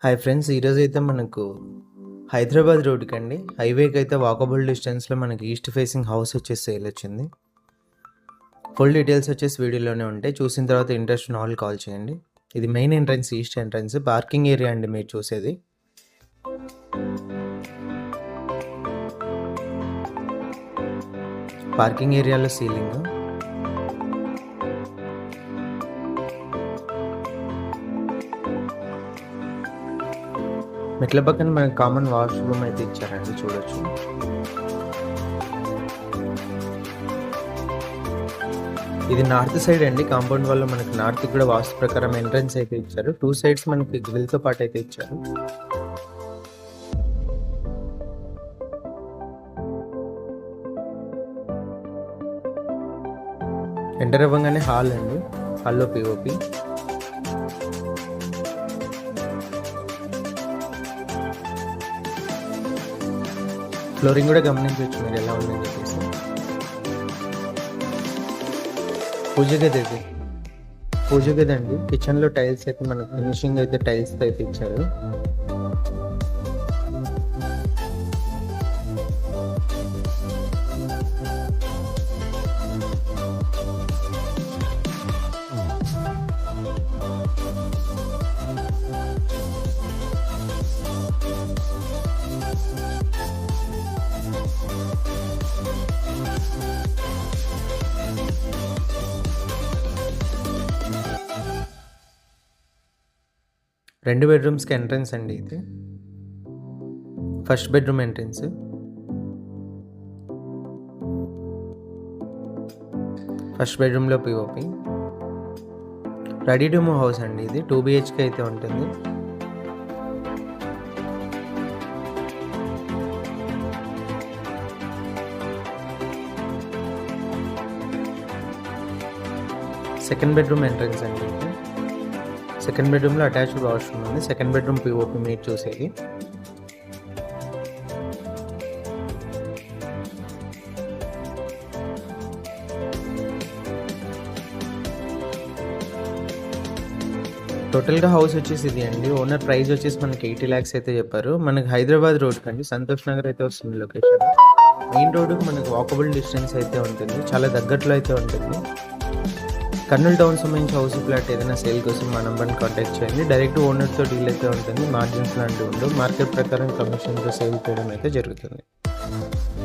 Hi friends, ఈరోజు అయితే మనకు హైదరాబాద్ రోడ్డుకి అండి హైవేకి అయితే వాకబుల్ డిస్టెన్స్లో మనకి ఈస్ట్ ఫేసింగ్ హౌస్ వచ్చేసి సేల్ వచ్చింది. ఫుల్ డీటెయిల్స్ వచ్చేసి వీడియోలోనే ఉంటాయి. చూసిన తర్వాత ఇంట్రెస్ట్ ఉన్న వాళ్ళు కాల్ చేయండి. ఇది main entrance, east entrance, parking area అండి మీరు చూసేది. పార్కింగ్ ఏరియాలో సీలింగ్, మెట్ల పక్కన మనకి కామన్ వాష్రూమ్ అయితే ఇచ్చారండి, చూడొచ్చు. ఇది నార్త్ సైడ్ అండి. కాంపౌండ్ వల్ల మనకి నార్త్ కూడా వాస్తు ప్రకారం ఎంట్రన్స్ అయితే ఇచ్చారు. 2 సైడ్స్ మనకి గ్రిల్తో పాటు అయితే ఇచ్చారు. ఎంటర్ అవ్వగానే హాల్ అండి, హాల్లో పిఓపి. ఫ్లోరింగ్ కూడా గమనించవచ్చు మీరు ఎలా ఉందని చెప్పేసి. పూజ గది అండి. కిచెన్లో టైల్స్ అయితే మనకు ఫినిషింగ్ అయితే టైల్స్తో అయితే ఇచ్చారు. రెండు బెడ్రూమ్స్కి ఎంట్రన్స్ అండి ఇది. ఫస్ట్ బెడ్రూమ్ ఎంట్రన్స్, ఫస్ట్ బెడ్రూమ్లో POP. Ready to move house అండి ఇది. 2 BHK అయితే ఉంటుంది. సెకండ్ బెడ్రూమ్ ఎంట్రన్స్ అండి ఇది. సెకండ్ బెడ్రూమ్లో అటాచ్డ్ వాష్రూమ్ ఉంది. సెకండ్ బెడ్రూమ్ పిఓపి మీరు చూసేది. టోటల్గా హౌస్ వచ్చేసి ఇది అండి. ఓనర్ ప్రైస్ వచ్చేసి మనకి 80 lakhs అయితే చెప్పారు. మనకి హైదరాబాద్ రోడ్ కండి, సంతోష్ నగర్ అయితే వస్తుంది లొకేషన్. మెయిన్ రోడ్డుకి మనకు వాకబుల్ డిస్టెన్స్ అయితే ఉంటుంది, చాలా దగ్గరలో అయితే ఉంటుంది. కర్నూలు టౌన్ సంబంధించి హౌస్ ఫ్లాట్ ఏదైనా సేల్ కోసం మా నంబర్ని కాంటాక్ట్ చేయండి. డైరెక్ట్ ఓనర్తో డీల్ అయితే ఉంటుంది. మార్జిన్స్ లాంటివి ఉండవు. మార్కెట్ ప్రకారం కమిషన్తో సేల్ చేయడం అయితే జరుగుతుంది.